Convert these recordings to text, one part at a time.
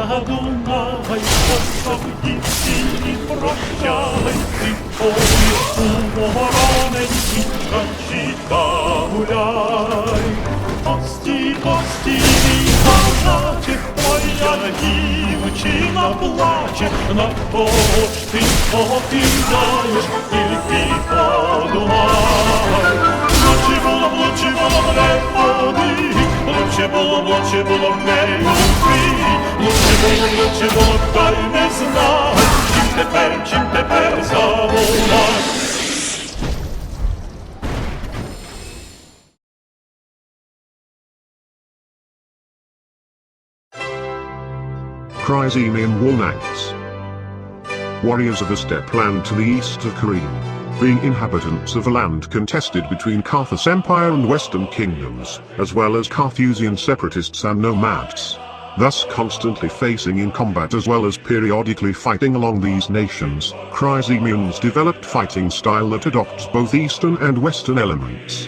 Дунай, посади і прощай, ти поїзд у вороненькі, чита гуляй. Кості, кості, палаче, моя дівчина плаче, на кого ж ти покидаєш, тільки подумай. Лучше було б не ходи, лучше було б не любити, лучше було б та й не знати, чим тепер забувати. KazzArma Walnags. Warriors of the steppe land to the east of Korea, being inhabitants of a land contested between Carthage Empire and Western kingdoms, as well as Carthusian separatists and nomads, thus constantly facing in combat as well as periodically fighting along these nations. KazzArmans developed fighting style that adopts both Eastern and Western elements.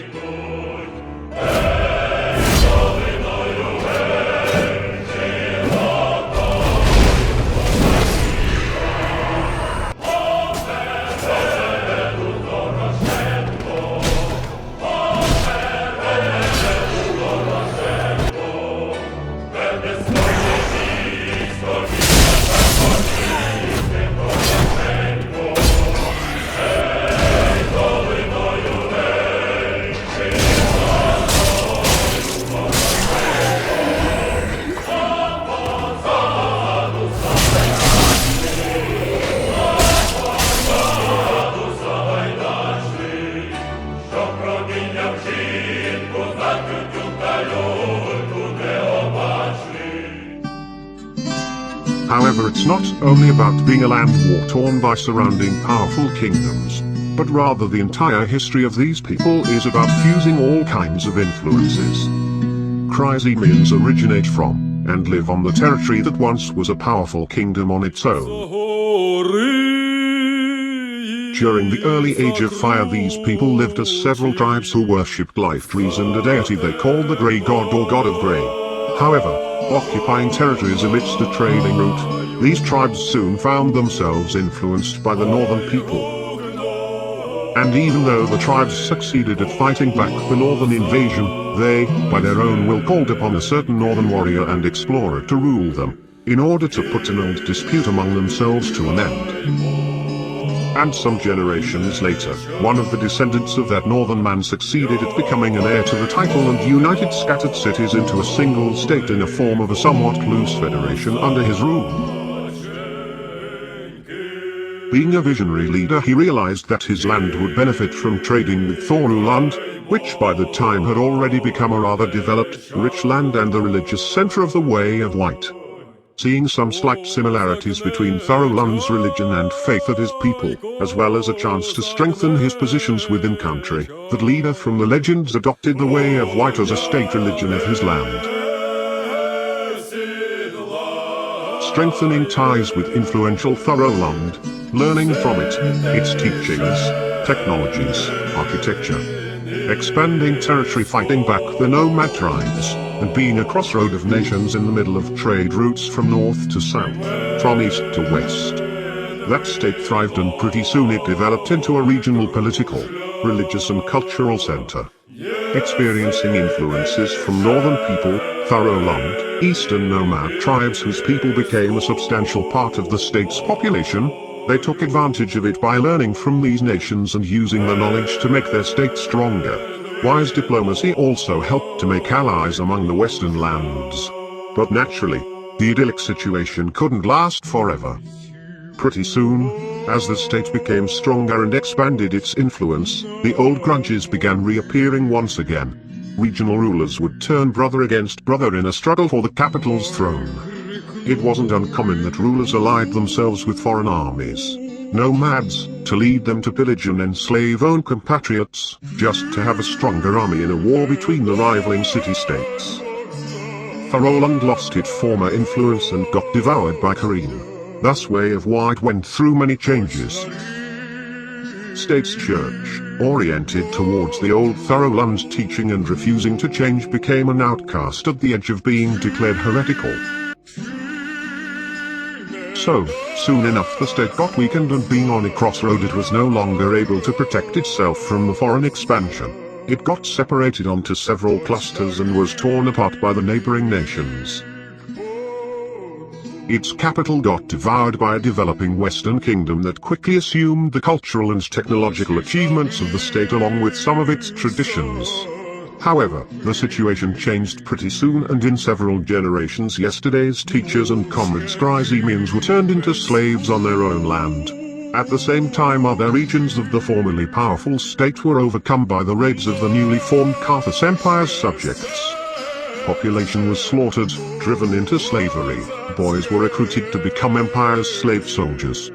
However, it's not only about being a land war torn by surrounding powerful kingdoms, but rather the entire history of these people is about fusing all kinds of influences. KazzArmans originate from, and live on the territory that once was a powerful kingdom on its own. During the early age of fire, these people lived as several tribes who worshipped life trees and a deity they called the Grey God or God of Grey. However, occupying territories amidst a trading route, these tribes soon found themselves influenced by the northern people. And even though the tribes succeeded at fighting back the northern invasion, they, by their own will, called upon a certain northern warrior and explorer to rule them, in order to put an old dispute among themselves to an end. And some generations later, one of the descendants of that northern man succeeded at becoming an heir to the title and united scattered cities into a single state in a form of a somewhat loose federation under his rule. Being a visionary leader, he realized that his land would benefit from trading with Thoruland, which by the time had already become a rather developed, rich land and the religious center of the Way of White. Seeing some slight similarities between Thoruland's religion and faith of his people, as well as a chance to strengthen his positions within country, that leader from the legends adopted the Way of White as a state religion of his land. Strengthening ties with influential Thoruland, learning from it, its teachings, technologies, architecture. Expanding territory, fighting back the nomad tribes, and being a crossroad of nations in the middle of trade routes from north to south, from east to west. That state thrived and pretty soon it developed into a regional political, religious and cultural center. Experiencing influences from northern people, Thoruland, eastern nomad tribes whose people became a substantial part of the state's population, they took advantage of it by learning from these nations and using the knowledge to make their state stronger. Wise diplomacy also helped to make allies among the western lands. But naturally, the idyllic situation couldn't last forever. Pretty soon, as the state became stronger and expanded its influence, the old grudges began reappearing once again. Regional rulers would turn brother against brother in a struggle for the capital's throne. It wasn't uncommon that rulers allied themselves with foreign armies, nomads, to lead them to pillage and enslave own compatriots, just to have a stronger army in a war between the rivaling city-states. Thoruland lost its former influence and got devoured by Korean. Thus Way of White went through many changes. State's church, oriented towards the old Thoruland's teaching and refusing to change, became an outcast at the edge of being declared heretical. So, soon enough the state got weakened, and being on a crossroad it was no longer able to protect itself from the foreign expansion. It got separated onto several clusters and was torn apart by the neighboring nations. Its capital got devoured by a developing Western kingdom that quickly assumed the cultural and technological achievements of the state along with some of its traditions. However, the situation changed pretty soon, and in several generations yesterday's teachers and comrades KazzArmians were turned into slaves on their own land. At the same time other regions of the formerly powerful state were overcome by the raids of the newly formed Cossacks Empire's subjects. Population was slaughtered, driven into slavery. Boys were recruited to become Empire's slave soldiers.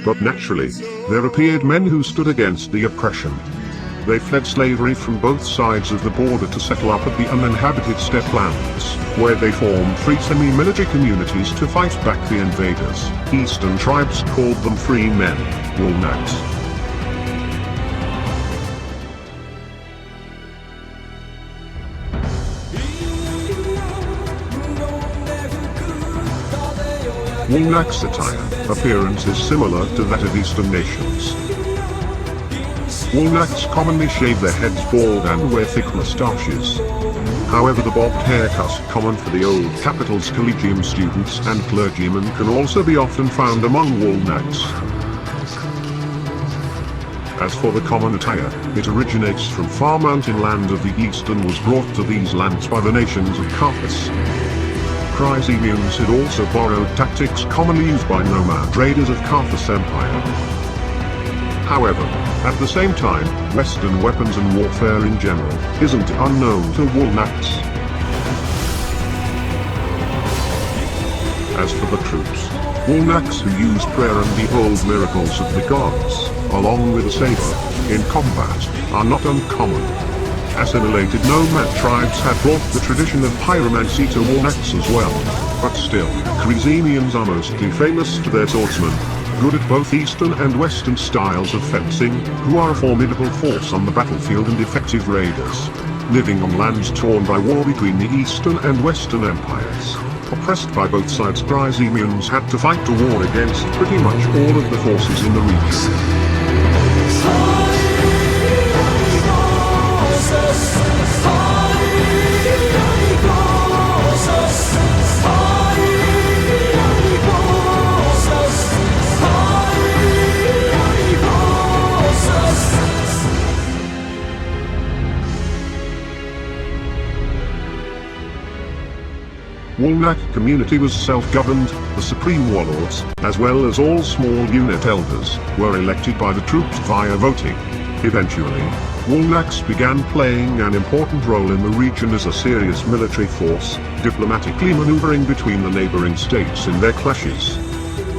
But naturally, there appeared men who stood against the oppression. They fled slavery from both sides of the border to settle up at the uninhabited steppe lands, where they formed free semi-military communities to fight back the invaders. Eastern tribes called them free men, Woolnacks. Woolnacks' attire appearance is similar to that of Eastern nations. Woolnacks commonly shave their heads bald and wear thick moustaches. However, the bobbed haircut common for the old capital's collegium students and clergymen can also be often found among Woolnacks. As for the common attire, it originates from far mountain land of the east and was brought to these lands by the nations of Cossacks. KazzArmians had also borrowed tactics commonly used by nomad raiders of Cossacks Empire. However, at the same time, Western weapons and warfare in general isn't unknown to Woolnacks. As for the troops, Woolnacks who use prayer and behold miracles of the gods, along with a saber, in combat, are not uncommon. Assimilated nomad tribes had brought the tradition of pyromancy to Woolnacks as well, but still, KazzArmians are mostly famous for their swordsmen, good at both Eastern and Western styles of fencing, who are a formidable force on the battlefield and effective raiders. Living on lands torn by war between the Eastern and Western empires. Oppressed by both sides, KazzArmians had to fight a war against pretty much all of the forces in the region. Woolnack community was self-governed. The supreme warlords, as well as all small unit elders, were elected by the troops via voting. Eventually, Woolnacks began playing an important role in the region as a serious military force, diplomatically maneuvering between the neighboring states in their clashes.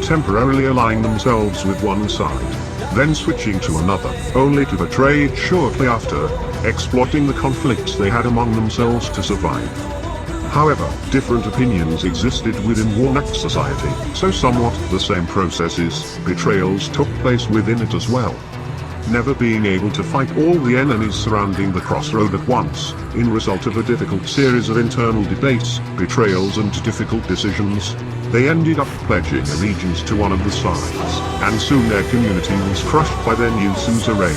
Temporarily allying themselves with one side, then switching to another, only to betray it shortly after, exploiting the conflicts they had among themselves to survive. However, different opinions existed within Woolnack society, so somewhat the same processes, betrayals took place within it as well. Never being able to fight all the enemies surrounding the crossroad at once, in result of a difficult series of internal debates, betrayals and difficult decisions, they ended up pledging allegiance to one of the sides, and soon their community was crushed by their new suzerain.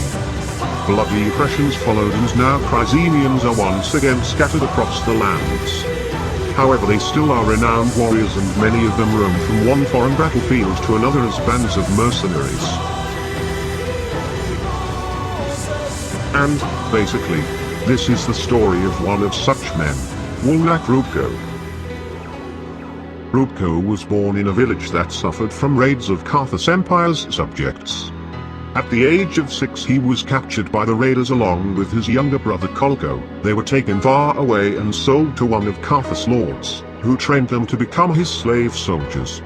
Bloody oppressions followed, and now KazzArmians are once again scattered across the lands. However, they still are renowned warriors, and many of them roam from one foreign battlefield to another as bands of mercenaries. And, basically, this is the story of one of such men, Woolnack Rubko. Rubko was born in a village that suffered from raids of Cossacks Empire's subjects. At the age of 6 he was captured by the raiders along with his younger brother Kolko. They were taken far away and sold to one of Cossacks' lords, who trained them to become his slave soldiers.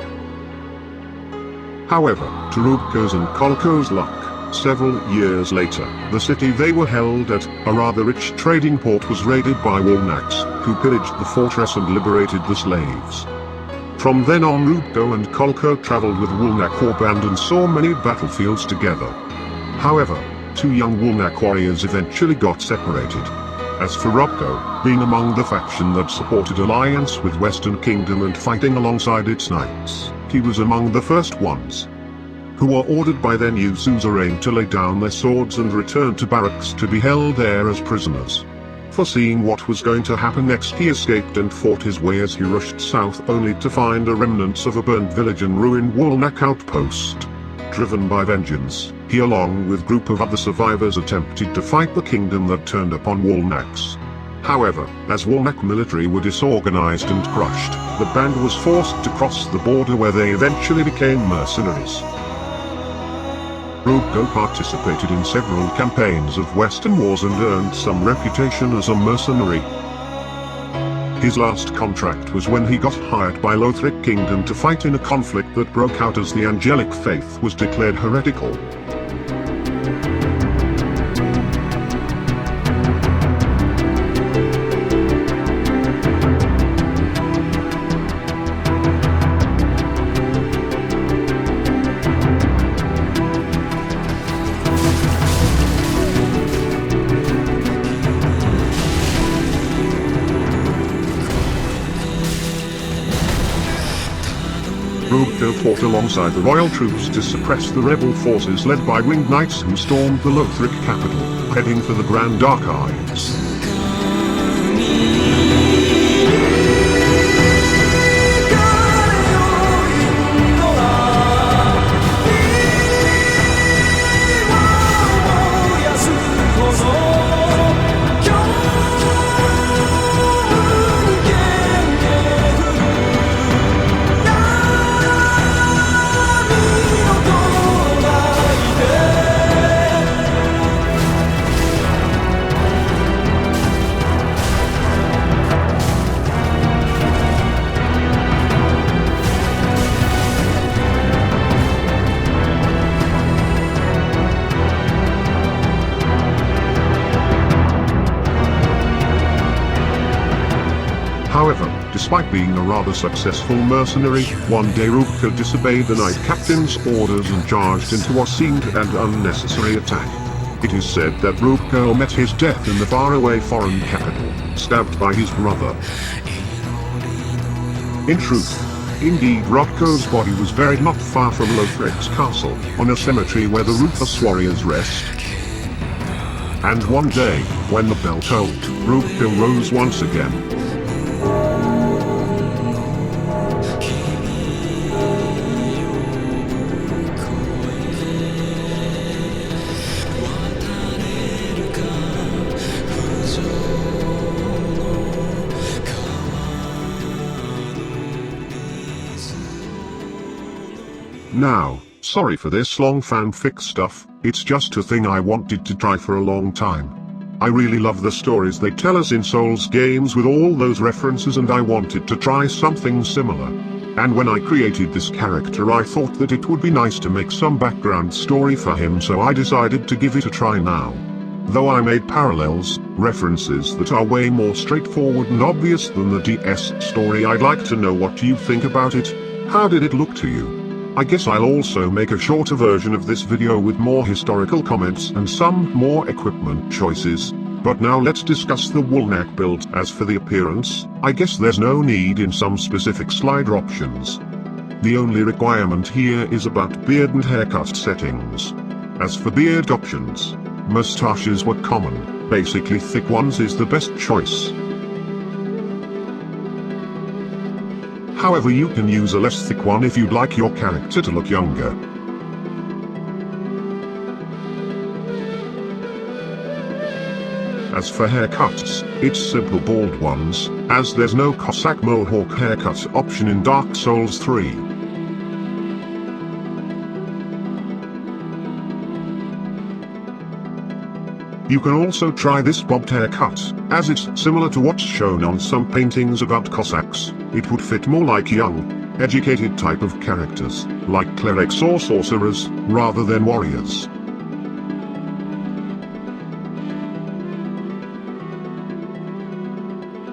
However, to Rubko's and Kolko's luck, several years later, the city they were held at, a rather rich trading port, was raided by Woolnacks, who pillaged the fortress and liberated the slaves. From then on, Rubko and Kolko traveled with Woolnack warband and saw many battlefields together. However, two young Woolnack warriors eventually got separated. As for Robko, being among the faction that supported alliance with Western Kingdom and fighting alongside its knights, he was among the first ones who were ordered by their new suzerain to lay down their swords and return to barracks to be held there as prisoners. Foreseeing what was going to happen next, he escaped and fought his way as he rushed south, only to find the remnants of a burnt village and ruined Woolnack outpost. Driven by vengeance, he along with group of other survivors attempted to fight the kingdom that turned upon Woolnacks. However, as Woolnack military were disorganized and crushed, the band was forced to cross the border, where they eventually became mercenaries. Robko participated in several campaigns of Western wars and earned some reputation as a mercenary. His last contract was when he got hired by Lothric Kingdom to fight in a conflict that broke out as the Angelic Faith was declared heretical. Robko fought alongside the royal troops to suppress the rebel forces led by winged knights who stormed the Lothric capital, heading for the Grand Archives. However, despite being a rather successful mercenary, one day Robko disobeyed the Knight Captain's orders and charged into what seemed an unnecessary attack. It is said that Robko met his death in the faraway foreign capital, stabbed by his brother. In truth, indeed, Robko's body was buried not far from Lothric's castle, on a cemetery where the ruthless warriors rest. And one day, when the bell tolled, Robko rose once again. Now, sorry for this long fanfic stuff, it's just a thing I wanted to try for a long time. I really love the stories they tell us in Souls games with all those references, and I wanted to try something similar. And when I created this character, I thought that it would be nice to make some background story for him, so I decided to give it a try now. Though I made parallels, references that are way more straightforward and obvious than the DS story, I'd like to know what you think about it. How did it look to you? I guess I'll also make a shorter version of this video with more historical comments and some more equipment choices. But now let's discuss the Woolnack build. As for the appearance, I guess there's no need in some specific slider options. The only requirement here is about beard and haircut settings. As for beard options, mustaches were common, basically thick ones is the best choice. However, you can use a less thick one if you'd like your character to look younger. As for haircuts, it's simple bald ones, as there's no Cossack mohawk haircut option in Dark Souls 3. You can also try this bobbed haircut, as it's similar to what's shown on some paintings about Cossacks. It would fit more like young, educated type of characters, like clerics or sorcerers, rather than warriors.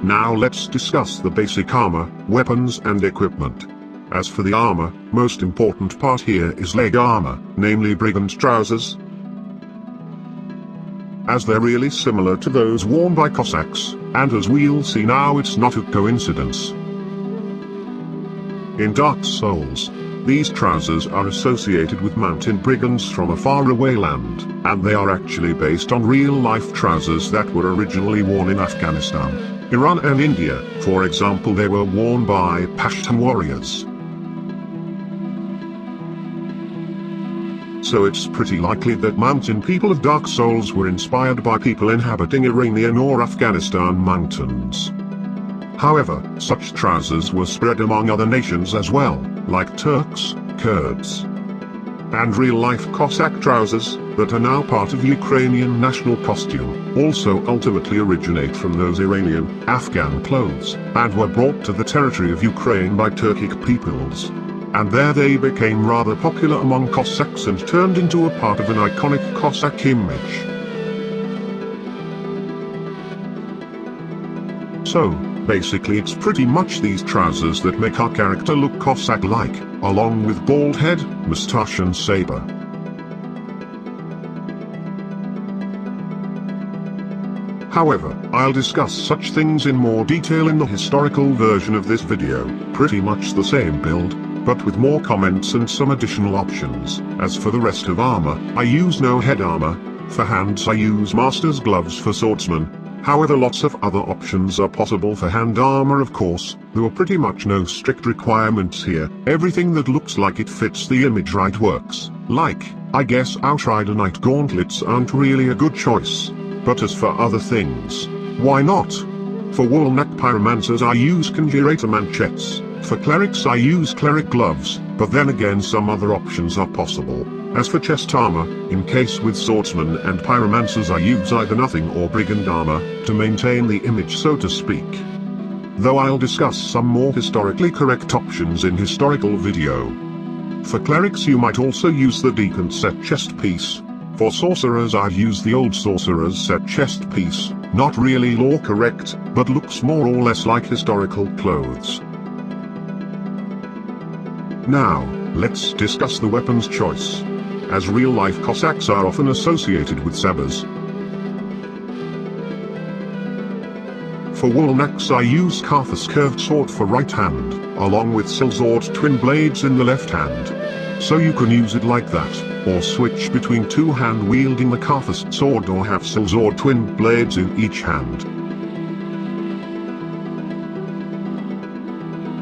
Now let's discuss the basic armor, weapons and equipment. As for the armor, most important part here is leg armor, namely brigand trousers. as they're really similar to those worn by Cossacks, and as we'll see now, it's not a coincidence. In Dark Souls, these trousers are associated with mountain brigands from a faraway land, and they are actually based on real-life trousers that were originally worn in Afghanistan, Iran and India. For example, they were worn by Pashtun warriors. So it's pretty likely that mountain people of Dark Souls were inspired by people inhabiting Iranian or Afghanistan mountains. However, such trousers were spread among other nations as well, like Turks, Kurds, and real-life Cossack trousers, that are now part of Ukrainian national costume, also ultimately originate from those Iranian, Afghan clothes, and were brought to the territory of Ukraine by Turkic peoples. And there they became rather popular among Cossacks and turned into a part of an iconic Cossack image. So, basically it's pretty much these trousers that make our character look Cossack-like, along with bald head, moustache and saber. However, I'll discuss such things in more detail in the historical version of this video, pretty much the same build, but with more comments and some additional options. As for the rest of armor, I use no head armor. For hands I use master's gloves for swordsmen. However, lots of other options are possible for hand armor. Of course, there are pretty much no strict requirements here. Everything that looks like it fits the image right works. Like, I guess outrider knight gauntlets aren't really a good choice. But as for other things, why not? For wool neck pyromancers I use conjurator manchettes. For clerics I use cleric gloves, but then again some other options are possible. As for chest armor, in case with swordsmen and pyromancers I use either nothing or brigand armor, to maintain the image so to speak. Though I'll discuss some more historically correct options in historical video. For clerics you might also use the deacon set chest piece. For sorcerers I use the old sorcerer's set chest piece, not really lore correct, but looks more or less like historical clothes. Now, let's discuss the weapons choice. As real-life Cossacks are often associated with sabers. For wool necks I use Karthus curved sword for right hand, along with Silzord twin blades in the left hand. So you can use it like that, or switch between two-hand wielding the Karthus sword or have Silzord twin blades in each hand.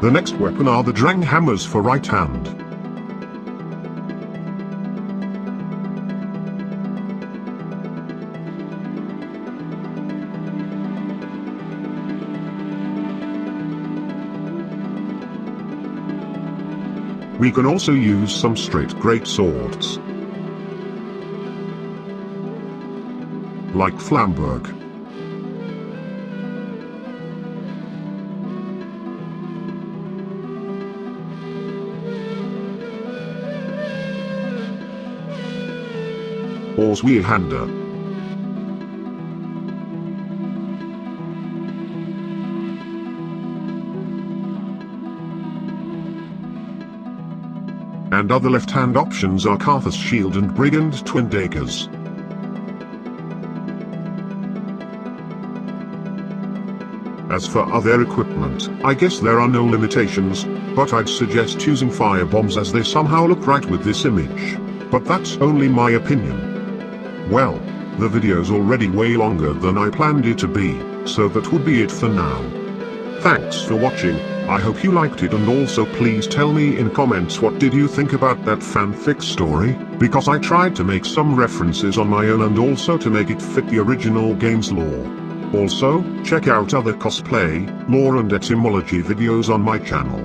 The next weapon are the Drang hammers for right hand. We can also use some straight great swords, like Flamberg. Or Zweihander. And other left-hand options are Karthus shield and brigand twin daggers. As for other equipment, I guess there are no limitations, but I'd suggest using fire bombs as they somehow look right with this image. But that's only my opinion. Well, the video's already way longer than I planned it to be, so that would be it for now. Thanks for watching. I hope you liked it, and also please tell me in comments what did you think about that fanfic story, because I tried to make some references on my own and also to make it fit the original game's lore. Also, check out other cosplay, lore and etymology videos on my channel.